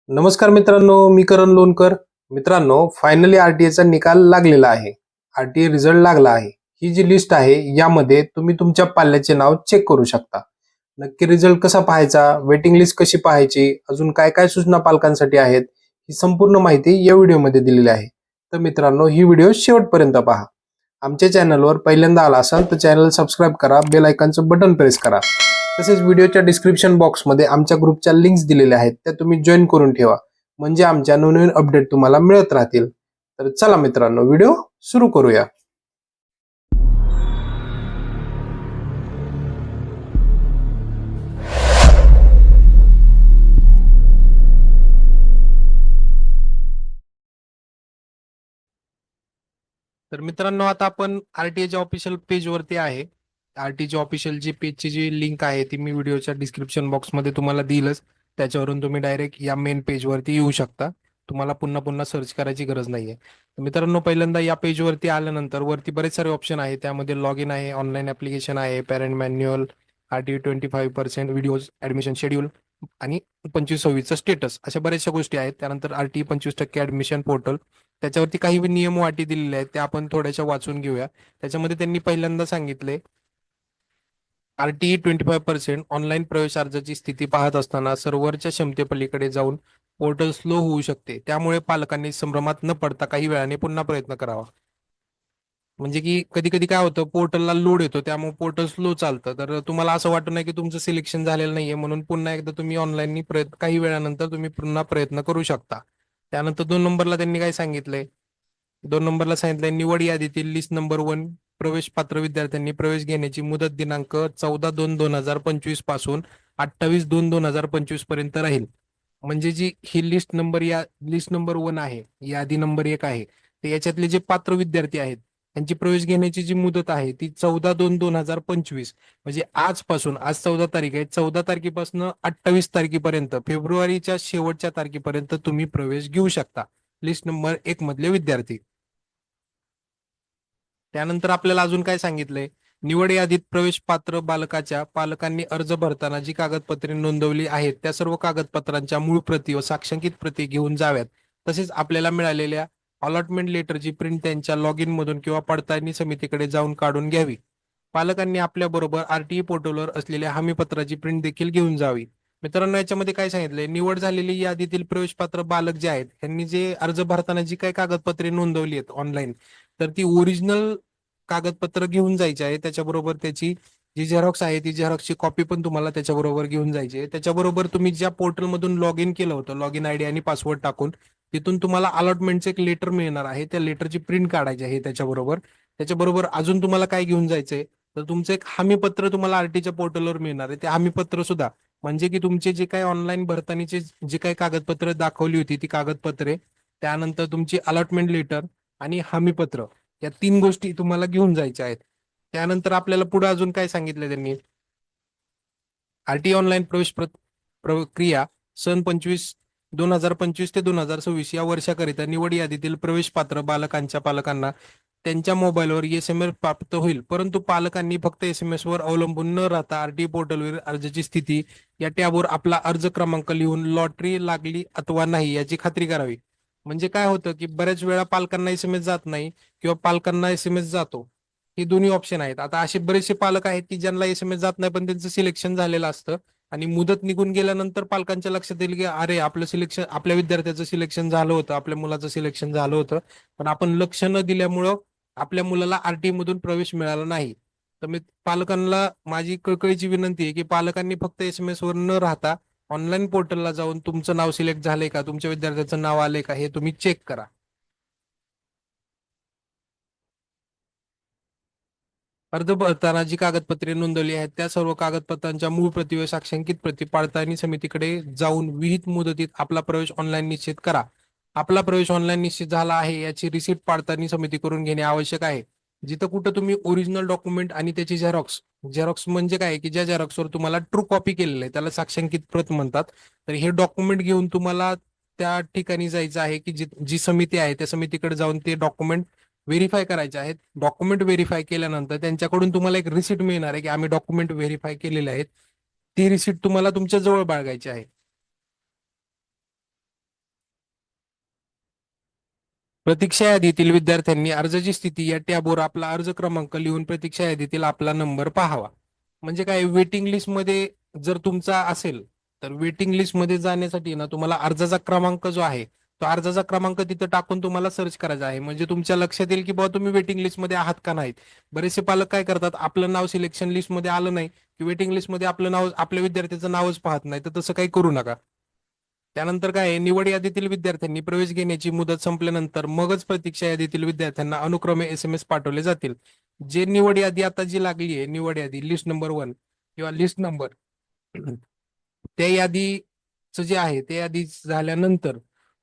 नमस्कार मित्रांनो, मी करण लोणकर. मित्रांनो, फायनली आरटीएचा निकाल लागलेला आहे. आरटीए रिझल्ट लागला आहे. ही जी लिस्ट आहे यामध्ये तुम्ही तुमच्या पाल्याचे नाव चेक करू शकता. नक्की रिझल्ट कसा पाहायचा, वेटिंग लिस्ट कशी पाहायची, अजून काय काय सूचना पालकांसाठी आहेत, ही संपूर्ण माहिती या व्हिडिओमध्ये दिलेली आहे. तर मित्रांनो, ही व्हिडिओ शेवटपर्यंत पहा. आमच्या चॅनलवर पहिल्यांदा आला असाल तर चॅनल सबस्क्राईब करा, बेल आयकॉनचं बटन प्रेस करा. तसेच व्हिडिओच्या डिस्क्रिप्शन बॉक्समध्ये आमच्या ग्रुपच्या लिंक्स दिलेल्या आहेत, त्या तुम्ही जॉईन करून ठेवा. म्हणजे आमच्या नवनवीन अपडेट तुम्हाला मिळत राहतील. तर चला मित्रांनो, व्हिडिओ सुरू करूया. तर मित्रांनो, आता आपण आरटीएच्या ऑफिशियल पेजवरती आहे. आरटीएच्या ऑफिशियल जी पेजची जी लिंक आहे ती मी व्हिडिओच्या डिस्क्रिप्शन बॉक्समध्ये तुम्हाला देईलच. त्याच्यावरून तुम्ही डायरेक्ट या मेन पेजवरती येऊ शकता. तुम्हाला पुन्हा पुन्हा सर्च करायची गरज नाहीये. तर मित्रांनो, पहिल्यांदा या पेजवरती आल्यानंतर वरती बरेच सारे ऑप्शन आहे. त्यामध्ये लॉग इन आहे, ऑनलाईन ऍप्लिकेशन आहे, parent manual, RTA 25% videos admission schedule आणि 25-26चं स्टेटस, अशा बऱ्याचशा गोष्टी आहेत. त्यानंतर आरटीए 25% ऍडमिशन पोर्टल, त्याच्यावरती काही नियम अटी दिलेले आहेत, त्या आपण थोड्याशा वाचून घेऊया. त्याच्यामध्ये त्यांनी पहिल्यांदा सांगितले, आरटीई 25% ऑनलाईन प्रवेश अर्जाची स्थिती पाहत असताना सर्व्हरच्या क्षमतेपलीकडे जाऊन पोर्टल स्लो होऊ शकते. त्यामुळे पालकांनी संभ्रमात न पडता काही वेळाने पुन्हा प्रयत्न करावा. म्हणजे की कधी कधी काय होतं, पोर्टलला लोड येतो, त्यामुळे पोर्टल स्लो चालतं. तर तुम्हाला असं वाटू नये की तुमचं सिलेक्शन झालेलं नाहीये, म्हणून पुन्हा एकदा तुम्ही ऑनलाईन प्रयत्न, काही वेळानंतर तुम्ही पुन्हा प्रयत्न करू शकता. त्यानंतर 2 नंबरला त्यांनी काय सांगितलंय, 2 नंबरला सांगितलंय, निवड यादीतील लिस्ट नंबर 1 प्रवेश पात्र विद्यार्थ्यांनी प्रवेश घेण्याची मुदत दिनांक 14/2/2025 पासून 28/2/2025 पर्यंत राहील. म्हणजे जी ही लिस्ट नंबर 1 आहे, यादी नंबर 1 आहे, तर याच्यातले जे पात्र विद्यार्थी आहेत त्यांची प्रवेश घेण्याची जी मुदत आहे ती 14/2/2025, म्हणजे आजपासून, आज 14 तारीख आहे, 14 तारखेपासून 28 तारखेपर्यंत, फेब्रुवारीच्या शेवटच्या तारखेपर्यंत तुम्ही प्रवेश घेऊ शकता, लिस्ट नंबर 1 मधले विद्यार्थी. त्यानंतर आपल्याला अजून काय सांगितलंय, निवड यादीत प्रवेश पात्र बालकाच्या पालकांनी अर्ज भरताना जी कागदपत्रे नोंदवली आहेत त्या सर्व कागदपत्रांच्या मूळ प्रती व साक्षांकित प्रती घेऊन जाव्यात. तसेच आपल्याला मिळालेल्या अलॉटमेंट लेटरची प्रिंट त्यांच्या लॉग इन मधून किंवा पडताळणी समितीकडे जाऊन काढून घ्यावी. पालकांनी आपल्याबरोबर आरटीई पोर्टलवर असलेल्या हमीपत्राची प्रिंट देखील घेऊन जावी. मित्रांनो, याच्यामध्ये काय सांगितलंय, निवड झालेली यादीतील प्रवेश पात्र बालक जे आहेत त्यांनी जे अर्ज भरताना जी काही कागदपत्रे नोंदवली आहेत ऑनलाईन, तर ती ओरिजिनल कागदपत्र घेऊन जायची आहे. त्याच्याबरोबर त्याची जी झेरॉक्स आहे ती झेरॉक्सची कॉपी पण तुम्हाला त्याच्याबरोबर घेऊन जायची आहे. त्याच्याबरोबर तुम्ही ज्या पोर्टलमधून लॉग इन केलं होतं, लॉग इन आयडी आणि पासवर्ड टाकून, तिथून तुम्हाला अलॉटमेंटचं एक लेटर मिळणार आहे, त्या लेटरची प्रिंट काढायची आहे. त्याच्याबरोबर अजून तुम्हाला काय घेऊन जायचंय, तर तुमचं एक हमीपत्र तुम्हाला आरटीच्या पोर्टलवर मिळणार आहे. ते हमीपत्र सुद्धा, म्हणजे की तुमचे जे काही ऑनलाईन भरतानीचे जे काही कागदपत्र दाखवली होती ती कागदपत्रे, त्यानंतर तुमची अलॉटमेंट लेटर आणि हमीपत्र, या 3 गोष्टी तुम्हाला घेऊन जायच्या आहेत. त्यानंतर आपल्याला पुढे अजून काय सांगितलं त्यांनी, आरटी ऑनलाईन प्रक्रिया सन 2025 ते 2026 या वर्षाकरिता निवड यादीतील प्रवेश पात्र बालकांच्या पालकांना त्यांच्या मोबाईलवर एसएमएस प्राप्त होईल. परंतु पालकांनी फक्त एसएमएस वर अवलंबून न राहता आरटी पोर्टलवर अर्जाची स्थिती या टॅबवर आपला अर्ज क्रमांक लिहून लॉटरी लागली अथवा नाही याची खात्री करावी. म्हणजे काय होतं की बऱ्याच वेळा पालकांना एसएमएस जात नाही किंवा पालकांना एसएमएस जातो, हे दोन्ही ऑप्शन आहेत. आता असे बरेचसे पालक आहेत की ज्यांना एसएमएस जात नाही पण त्यांचं सिलेक्शन झालेलं असतं, आणि मुदत निघून गेल्यानंतर पालकांच्या लक्षात येईल की अरे, आपलं सिलेक्शन, आपल्या विद्यार्थ्याचं सिलेक्शन झालं होतं, आपल्या मुलाचं सिलेक्शन झालं होतं, पण आपण लक्ष न दिल्यामुळं आपल्या मुलाला आरटी मधून प्रवेश मिळाला नाही. तर मी पालकांना, माझी कळकळीची विनंती आहे की पालकांनी फक्त एसएमएस वर न राहता ऑनलाईन पोर्टलला जाऊन तुमचं नाव सिलेक्ट झालंय का, तुमच्या विद्यार्थ्याचं नाव आलंय का, हे तुम्ही चेक करा. अर्ज भरताना जी कागदपत्रे नोंदवली आहेत त्या सर्व कागदपत्रांच्या मूळ प्रती व साक्षांकित प्रती पडताळणी समितीकडे जाऊन विहित मुदतीत आपला प्रवेश ऑनलाईन निश्चित करा. आपला प्रवेश ऑनलाईन निश्चित झाला आहे याची रिसिप्ट पडताळणी समिती करून घेणे आवश्यक आहे. जिथं कुठं तुम्ही ओरिजिनल डॉक्युमेंट आणि त्याची झेरॉक्स, झेरॉक्स म्हणजे काय की ज्या झेरॉक्सवर तुम्हाला ट्रू कॉपी केलेलं आहे त्याला साक्षांकित प्रत म्हणतात. तर हे डॉक्युमेंट घेऊन तुम्हाला त्या ठिकाणी जायचं आहे की जी समिती आहे त्या समितीकडे जाऊन ते डॉक्युमेंट व्हेरीफाय करायचे आहेत. डॉक्युमेंट व्हेरीफाय केल्यानंतर त्यांच्याकडून तुम्हाला एक रिसिट मिळणार आहे की आम्ही डॉक्युमेंट व्हेरीफाय केलेले आहेत. ती रिसिट तुम्हाला तुमच्या जवळ बाळगायची आहे. प्रतीक्षा यादीतील विद्यार्थ्यांनी अर्जाची स्थिती या टॅबवर आपला अर्ज क्रमांक लिहून प्रतीक्षा यादीतील आपला नंबर पाहावा. म्हणजे काय, वेटिंग लिस्ट मध्ये जर तुमचा असेल तर वेटिंग लिस्ट मध्ये जाण्यासाठी ना तुम्हाला अर्जाचा क्रमांक जो आहे तो अर्जाचा क्रमांक तिथं टाकून तुम्हाला सर्च करायचा आहे. म्हणजे तुमच्या लक्षात येईल की बाबा तुम्ही वेटिंग लिस्ट मध्ये आहात का नाहीत. बरेचसे पालक काय करतात, आपलं नाव सिलेक्शन लिस्ट मध्ये आलं नाही की वेटिंग लिस्ट मध्ये आपलं नाव, आपल्या विद्यार्थ्याचं नावच पाहत नाही. तर तसं काही करू नका. त्यानंतर काय आहे, निवड यादीतील विद्यार्थ्यांनी प्रवेश घेण्याची मुदत संपल्यानंतर मगच प्रतीक्षा यादीतील विद्यार्थ्यांना अनुक्रमे एसएमएस पाठवले जातील. जे निवड यादी आता जी लागली आहे, निवड यादी लिस्ट नंबर 1 किंवा लिस्ट नंबर, त्या यादीचं जे आहे ते यादी झाल्यानंतर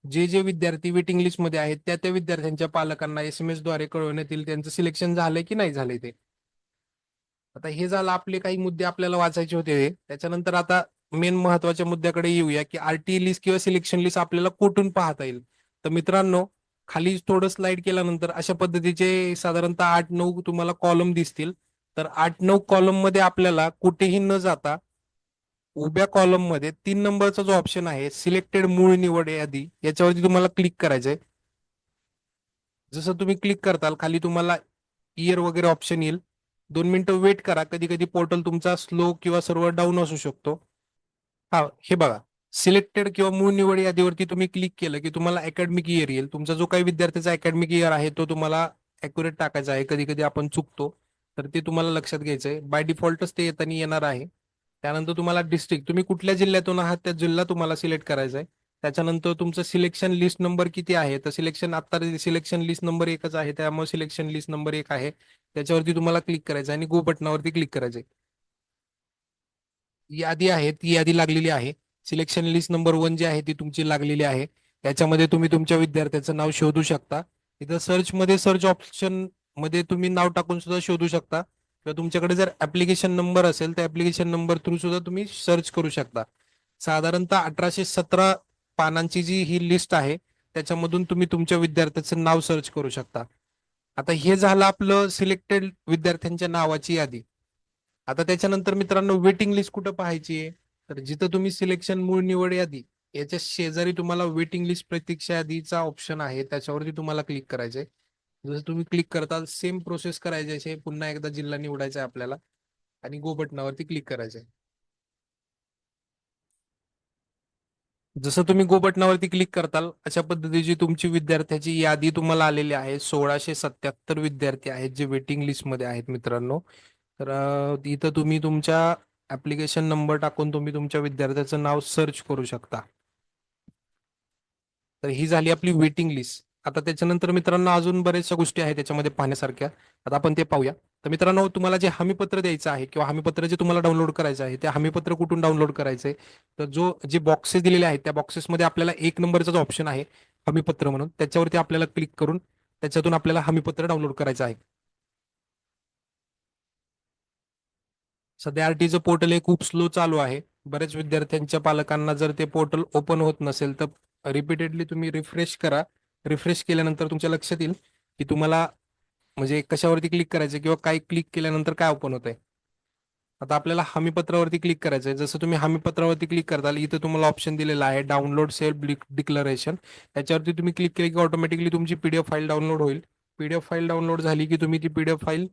जे जे विद्यार्थी वेटिंग लिस्ट मध्ये आहेत त्या त्या विद्यार्थ्यांच्या पालकांना एसएमएस द्वारे कळवण्यात येईल त्यांचं सिलेक्शन झालंय की नाही झालंय ते. आता हे झालं, आपले काही मुद्दे आपल्याला वाचायचे होते. त्याच्यानंतर आता मेन महत्वाच्या मुद्द्याकडे येऊया की आरटी लिस्ट किंवा सिलेक्शन लिस्ट आपल्याला कुठून पाहता येईल. तर मित्रांनो, खाली थोडं स्लाइड केल्यानंतर अशा पद्धतीचे साधारणतः 8-9 तुम्हाला कॉलम दिसतील. तर 8-9 कॉलम मध्ये आपल्याला कुठेही न जाता उभ्या कॉलम मध्ये 3 नंबरचा जो ऑप्शन आहे सिलेक्टेड मूळ निवड यादी, याच्यावरती तुम्हाला क्लिक करायचंय. जसं तुम्ही क्लिक करताल खाली तुम्हाला इयर वगैरे ऑप्शन येईल. 2 मिनिटं वेट करा, कधी कधी पोर्टल तुमचा स्लो किंवा सर्व्हर डाऊन असू शकतो. हा, हे बघा, सिलेक्टेड किंवा मूळ निवड यादीवरती तुम्ही क्लिक केलं की तुम्हाला अकॅडमिक इयर येईल. तुमचा जो काही विद्यार्थ्याचा अकॅडमिक इयर आहे तो तुम्हाला अॅक्युरेट टाकायचा आहे. कधी कधी आपण चुकतो, तर ते तुम्हाला लक्षात घ्यायचं आहे. बाय डिफॉल्टच ते येताना येणार आहे. त्यानंतर तुम्हाला डिस्ट्रिक्ट, तुम्ही कुठल्या जिल्ह्यातून आहात त्या जिल्हा तुम्हाला सिलेक्ट करायचा आहे. त्याच्यानंतर तुमचं सिलेक्शन लिस्ट नंबर किती आहे, तर सिलेक्शन आता सिलेक्शन लिस्ट नंबर 1च आहे, त्यामुळे सिलेक्शन लिस्ट नंबर 1 आहे. त्याच्यावरती तुम्हाला क्लिक करायचं आणि गो बटनावरती क्लिक करायचंय. यादी आहे ती यादी लागलेली आहे. सिलेक्शन लिस्ट नंबर 1 जी आहे ती तुमची लागलेली आहे. त्याच्यामध्ये तुम्ही तुमच्या विद्यार्थ्याचं नाव शोधू शकता. इथं सर्च मध्ये, सर्च ऑप्शन मध्ये तुम्ही नाव टाकून सुद्धा शोधू शकता, किंवा तुमच्याकडे जर ऍप्लिकेशन नंबर असेल तर ऍप्लिकेशन नंबर थ्रू सुद्धा तुम्ही सर्च करू शकता. साधारणतः 1817 पानांची जी ही लिस्ट आहे त्याच्यामधून तुम्ही तुमच्या विद्यार्थ्याचं नाव सर्च करू शकता. आता हे झालं आपलं सिलेक्टेड विद्यार्थ्यांच्या नावाची यादी. आता त्याच्यानंतर मित्रांनो, वेटिंग लिस्ट कुठं पाहायची आहे, तर जिथं तुम्ही सिलेक्शन मूळ निवड यादी याच्या शेजारी तुम्हाला वेटिंग लिस्ट प्रतीक्षा यादीचा ऑप्शन आहे, त्याच्यावरती तुम्हाला क्लिक करायचंय. जसं तुम्ही क्लिक करताल सेम प्रोसेस करायची आहे. पुन्हा एकदा जिल्हा निवडायचा आहे आपल्याला आणि गो बटनावरती क्लिक करायचंय. जसं तुम्ही गो बटनावरती क्लिक करताल अशा पद्धतीची तुमची विद्यार्थ्याची यादी तुम्हाला आलेली आहे. 1677 विद्यार्थी आहेत जे वेटिंग लिस्टमध्ये आहेत मित्रांनो. तर इथं तुम्ही तुमच्या ऍप्लिकेशन नंबर टाकून तुम्ही तुमच्या विद्यार्थ्याचं नाव सर्च करू शकता. तर ही झाली आपली वेटिंग लिस्ट. आता त्याच्यानंतर मित्रांनो अजून बऱ्याचशा गोष्टी आहेत त्याच्यामध्ये पाहण्यासारख्या. आता आपण ते पाहूया. तर मित्रांनो, तुम्हाला जे हमीपत्र द्यायचं आहे किंवा हमीपत्र जे तुम्हाला डाउनलोड करायचं आहे, ते हमीपत्र कुठून डाउनलोड करायचंय, तर जे बॉक्सेस दिलेले आहेत त्या बॉक्सेसमध्ये आपल्याला 1 नंबरचा जो ऑप्शन आहे हमीपत्र म्हणून, त्याच्यावरती आपल्याला क्लिक करून त्याच्यातून आपल्याला हमीपत्र डाउनलोड करायचं आहे. सध्या आरटीचं पोर्टल हे खूप स्लो चालू आहे. बऱ्याच विद्यार्थ्यांच्या पालकांना जर ते पोर्टल ओपन होत नसेल तर रिपीटेडली तुम्ही रिफ्रेश करा. रिफ्रेश केल्यानंतर तुमच्या लक्षात येईल की तुम्हाला म्हणजे कशावरती क्लिक करायचं किंवा काय क्लिक केल्यानंतर काय ओपन होत आहे. आता आपल्याला हमीपत्रावरती क्लिक करायचं आहे. जसं तुम्ही हमीपत्रावरती क्लिक करताल इथं तुम्हाला ऑप्शन दिलेला आहे डाउनलोड सेल्फ डिक्लरेशन. त्याच्यावरती तुम्ही क्लिक केली की ऑटोमॅटिकली तुमची पीडीएफ फाईल डाउनलोड होईल. पीडीएफ फाईल डाउनलोड झाली की तुम्ही ती पीडीएफ फाईल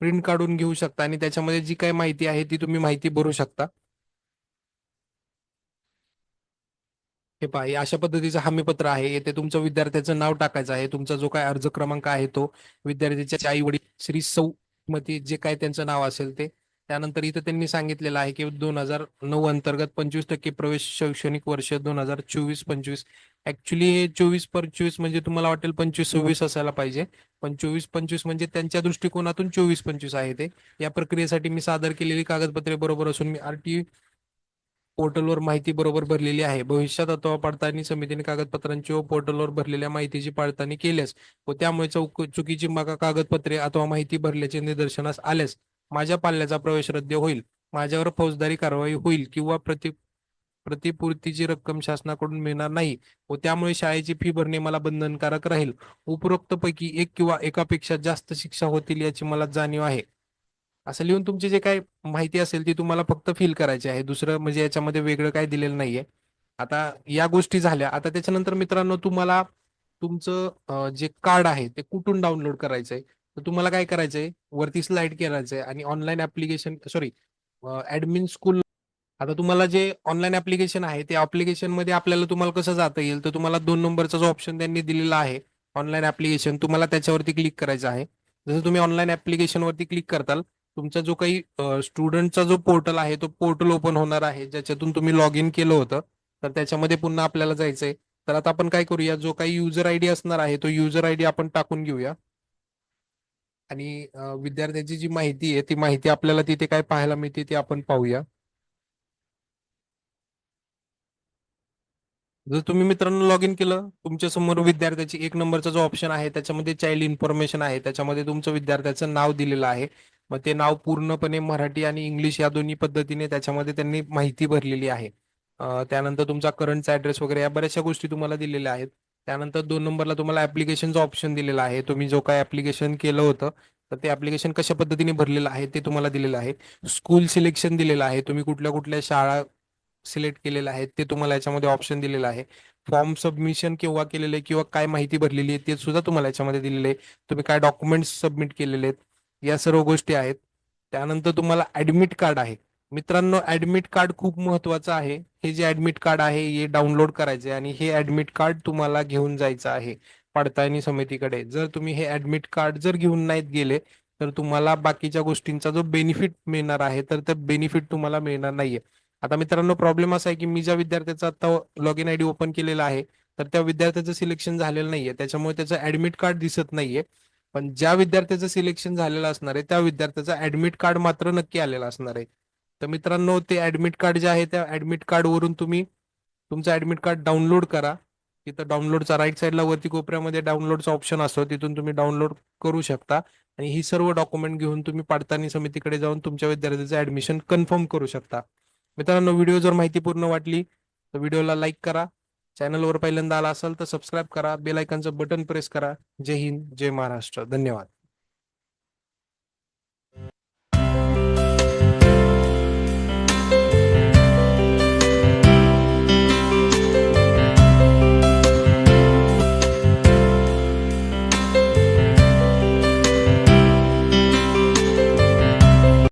प्रिंट काढून घेऊ शकता आणि त्याच्यामध्ये जी काही माहिती आहे ती तुम्ही माहिती भरू शकता. हे पहा, हे अशा पद्धतीचं हमीपत्र आहे. येथे तुमचं विद्यार्थ्याचं नाव टाकायचं आहे. तुमचा जो काय अर्ज क्रमांक आहे तो, विद्यार्थ्याचे आई वडील श्री सौमती जे काय त्यांचं नाव असेल ते. त्यानंतर इथं त्यांनी सांगितलेलं आहे की 2009 अंतर्गत 25% प्रवेश शैक्षणिक वर्ष 2024-25. ऍक्च्युली हे 24-25 म्हणजे तुम्हाला वाटेल 25-26 असायला पाहिजे, पण 24-25 म्हणजे त्यांच्या दृष्टिकोनातून 24-25 आहे ते. या प्रक्रियेसाठी मी सादर केलेली कागदपत्रे बरोबर असून मी आरटी पोर्टलवर माहिती बरोबर भरलेली आहे. भविष्यात अथवा पडताळणी समितीने कागदपत्रांची व पोर्टलवर भरलेल्या माहितीची पडताळणी केल्यास व त्यामुळे चुकीची कागदपत्रे अथवा माहिती भरल्याचे निदर्शनास आल्यास माझ्या पाल्याचा प्रवेश रद्द होईल. माझ्यावर फौजदारी कारवाई होईल किंवा प्रतिपूर्तीची रक्कम शासनाकडून मिळणार नाही व त्यामुळे शाळेची फी भरणे मला बंधनकारक राहील. उपरोक्त पैकी एक किंवा एकापेक्षा जास्त शिक्षा होतील याची मला जाणीव आहे. असं लिहून तुमची जे काही माहिती असेल ती तुम्हाला फक्त फिल करायची आहे. दुसरं म्हणजे याच्यामध्ये वेगळं काही दिलेलं नाहीये. आता या गोष्टी झाल्या. आता त्याच्यानंतर मित्रांनो तुम्हाला तुमचं जे कार्ड आहे ते कुठून डाउनलोड करायचंय. तर तुम्हाला काय करायचंय, वरती स्लाइड करायचंय आणि online application sorry admin school. आता तुम्हाला जे ऑनलाईन ऍप्लिकेशन आहे ते ऍप्लिकेशन मध्ये आपल्याला तुम्हाला कसं जाता येईल, तर तुम्हाला 2 नंबरचा जो ऑप्शन त्यांनी दिलेला आहे ऑनलाईन ऍप्लिकेशन, तुम्हाला त्याच्यावरती क्लिक करायचं आहे. जसं तुम्ही ऑनलाईन ऍप्लिकेशन वरती क्लिक करताल, तुमचा जो काही स्टुडंटचा जो पोर्टल आहे तो पोर्टल ओपन होणार आहे, ज्याच्यातून तुम्ही लॉग इन केलं होतं. तर त्याच्यामध्ये पुन्हा आपल्याला जायचंय. तर आता आपण काय करूया, जो काही युजर आयडी असणार आहे तो युजर आयडी आपण टाकून घेऊया. आणि विद्यार्थ्याची जी माहिती आहे ती माहिती आपल्याला तिथे काय पाहायला मिळते ते आपण पाहूया. जर तुम्ही मित्रांनो लॉग इन केलं, तुमच्या समोर विद्यार्थ्याची 1 नंबरचा जो ऑप्शन आहे त्याच्यामध्ये चाइल्ड इन्फॉर्मेशन आहे, त्याच्यामध्ये तुमचं विद्यार्थ्याचं नाव दिलेलं आहे. मग ते नाव पूर्णपणे मराठी आणि इंग्लिश या दोन्ही पद्धतीने त्याच्यामध्ये त्यांनी माहिती भरलेली आहे. त्यानंतर तुमचा करंटचा ऍड्रेस वगैरे या बऱ्याचशा गोष्टी तुम्हाला दिलेल्या आहेत. त्यानंतर 2 नंबरला तुम्हाला ऍप्लिकेशनचा ऑप्शन दिलेला आहे. तुम्ही जो काय ऍप्लिकेशन केलं होतं तर ते ऍप्लिकेशन कशा पद्धतीने भरलेलं आहे ते तुम्हाला दिलेलं आहे. स्कूल सिलेक्शन दिलेलं आहे, तुम्ही कुठल्या कुठल्या शाळा सिलेक्ट केलेलं आहे ते तुम्हाला याच्यामध्ये ऑप्शन दिलेलं आहे. फॉर्म सबमिशन केव्हा केलेलं आहे किंवा काय माहिती भरलेली आहे ते सुद्धा तुम्हाला याच्यामध्ये दिलेले आहे. तुम्ही काय डॉक्युमेंट्स सबमिट केलेले आहेत या सर्व गोष्टी आहेत. त्यानंतर तुम्हाला ऍडमिट कार्ड आहे. मित्रांनो, ऍडमिट कार्ड खूप महत्वाचं आहे. हे जे ऍडमिट कार्ड आहे हे डाउनलोड करायचे आहे आणि हे ऍडमिट कार्ड तुम्हाला घेऊन जायचं आहे पडताळणी समितीकडे. जर तुम्ही हे ऍडमिट कार्ड जर घेऊन नाहीत गेले तर तुम्हाला बाकीच्या गोष्टींचा जो बेनिफिट मिळणार आहे तर ते बेनिफिट तुम्हाला मिळणार नाहीये. आता मित्रांनो, प्रॉब्लेम असा आहे की मी ज्या विद्यार्थ्याचा आता लॉग इन आयडी ओपन केलेला आहे तर त्या विद्यार्थ्याचं सिलेक्शन झालेलं नाहीये, त्याच्यामुळे त्याचं ऍडमिट कार्ड दिसत नाहीये. पण ज्या विद्यार्थ्याचं सिलेक्शन झालेलं असणार आहे त्या विद्यार्थ्याचं ऍडमिट कार्ड मात्र नक्की आलेलं असणार आहे. तर मित्रांनो, ते ऍडमिट कार्ड जे आहे त्या ऍडमिट कार्ड वरून तुम्ही तुमचं ऍडमिट कार्ड डाउनलोड करा. तिथं डाउनलोडचा राईट साईडला वरती कोपऱ्यामध्ये डाउनलोडचा ऑप्शन असतो, तिथून तुम्ही डाउनलोड करू शकता. आणि ही सर्व डॉक्युमेंट घेऊन तुम्ही पडताळणी समितीकडे जाऊन तुमच्या विद्यार्थ्याचं ऍडमिशन कन्फर्म करू शकता. मित्रांनो, व्हिडिओ जर माहितीपूर्ण वाटली तर व्हिडिओला लाईक करा. चॅनलवर पहिल्यांदा आला असाल तर सबस्क्राईब करा, बेल आयकॉनचं बटन प्रेस करा. जय हिंद, जय महाराष्ट्र, धन्यवाद.